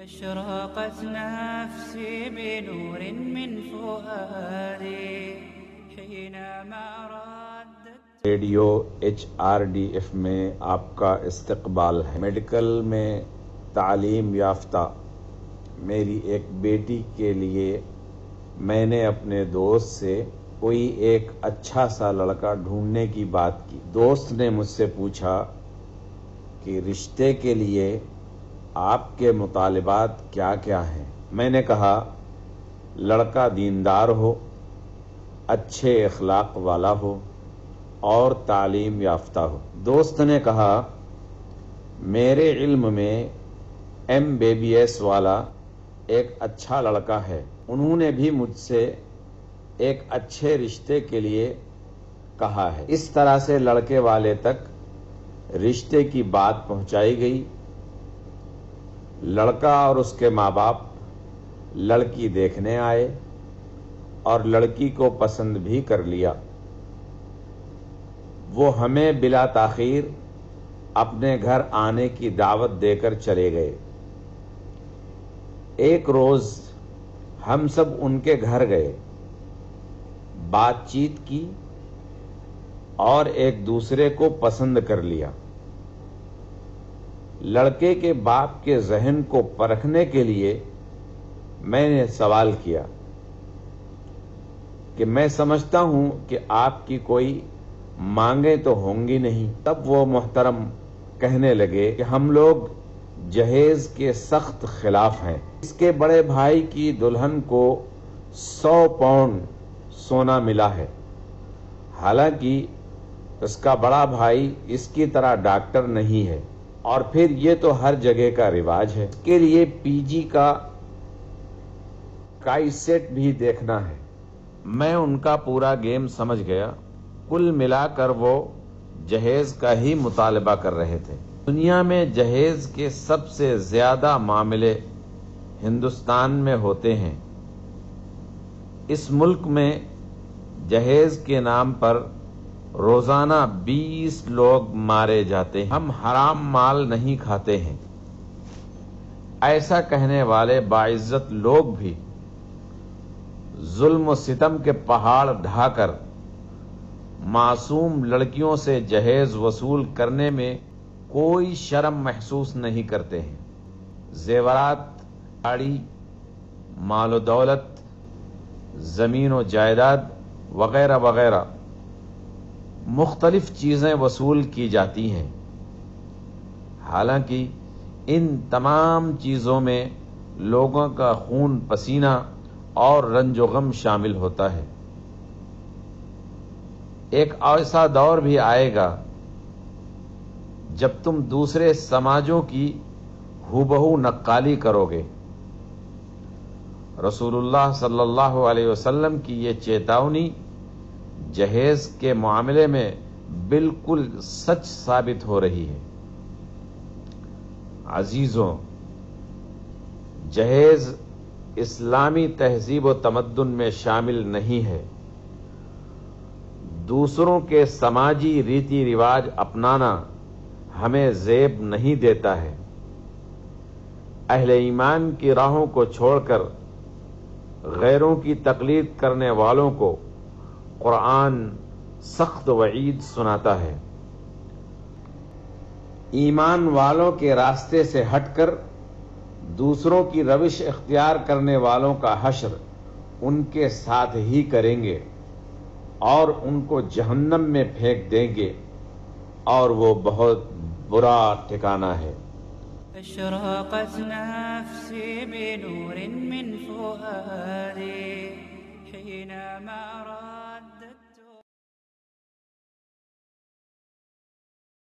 أشرقت نفسي بنور من فؤادي حينما ردت radio HRDF میں آپ کا استقبال ہے۔ میڈیکل میں تعلیم یافتہ میری ایک بیٹی کے لیے میں نے اپنے دوست سے کوئی ایک اچھا سا لڑکا ڈھونڈنے کی بات کی۔ دوست نے مجھ سے پوچھا کہ رشتے کے لیے آپ کے مطالبات کیا کیا ہیں؟ میں نے کہا لڑکا دیندار ہو، اچھے اخلاق والا ہو اور تعلیم یافتہ ہو۔ دوست نے کہا میرے علم میں MBBS والا ایک اچھا لڑکا ہے۔ انہوں نے بھی مجھ سے ایک اچھے رشتے کے لیے کہا ہے۔ اس طرح سے لڑکے والے تک رشتے کی بات پہنچائی گئی۔ لڑکا اور اس کے ماں باپ لڑکی دیکھنے آئے اور لڑکی کو پسند بھی کر لیا۔ وہ ہمیں بلا تاخیر اپنے گھر آنے کی دعوت دے کر چلے گئے۔ ایک روز ہم سب ان کے گھر گئے، بات چیت کی اور ایک دوسرے کو پسند کر لیا۔ لڑکے کے باپ کے ذہن کو پرکھنے کے لیے میں نے سوال کیا کہ میں سمجھتا ہوں کہ آپ کی کوئی مانگیں تو ہوں گی نہیں۔ تب وہ محترم کہنے لگے کہ ہم لوگ جہیز کے سخت خلاف ہیں۔ اس کے بڑے بھائی کی دلہن کو 100 پاؤنڈ سونا ملا ہے، حالانکہ اس کا بڑا بھائی اس کی طرح ڈاکٹر نہیں ہے، اور پھر یہ تو ہر جگہ کا رواج ہے۔ اس کے لیے PG کا کیسٹ بھی دیکھنا ہے۔ میں ان کا پورا گیم سمجھ گیا۔ کل ملا کر وہ جہیز کا ہی مطالبہ کر رہے تھے۔ دنیا میں جہیز کے سب سے زیادہ معاملے ہندوستان میں ہوتے ہیں۔ اس ملک میں جہیز کے نام پر روزانہ 20 لوگ مارے جاتے ہیں۔ ہم حرام مال نہیں کھاتے ہیں۔ ایسا کہنے والے باعزت لوگ بھی ظلم و ستم کے پہاڑ ڈھا کر معصوم لڑکیوں سے جہیز وصول کرنے میں کوئی شرم محسوس نہیں کرتے ہیں۔ زیورات، گاڑی، مال و دولت، زمین و جائیداد وغیرہ وغیرہ مختلف چیزیں وصول کی جاتی ہیں۔ حالانکہ ان تمام چیزوں میں لوگوں کا خون پسینہ اور رنج و غم شامل ہوتا ہے۔ ایک ایسا دور بھی آئے گا جب تم دوسرے سماجوں کی ہو نقالی کرو گے۔ رسول اللہ صلی اللہ علیہ وسلم کی یہ چیتاونی جہیز کے معاملے میں بالکل سچ ثابت ہو رہی ہے۔ عزیزوں، جہیز اسلامی تہذیب و تمدن میں شامل نہیں ہے۔ دوسروں کے سماجی ریتی رواج اپنانا ہمیں زیب نہیں دیتا ہے۔ اہل ایمان کی راہوں کو چھوڑ کر غیروں کی تقلید کرنے والوں کو قرآن سخت وعید سناتا ہے۔ ایمان والوں کے راستے سے ہٹ کر دوسروں کی روش اختیار کرنے والوں کا حشر ان کے ساتھ ہی کریں گے اور ان کو جہنم میں پھینک دیں گے، اور وہ بہت برا ٹھکانہ ہے۔ أشرقت نفسي بنور من فؤادي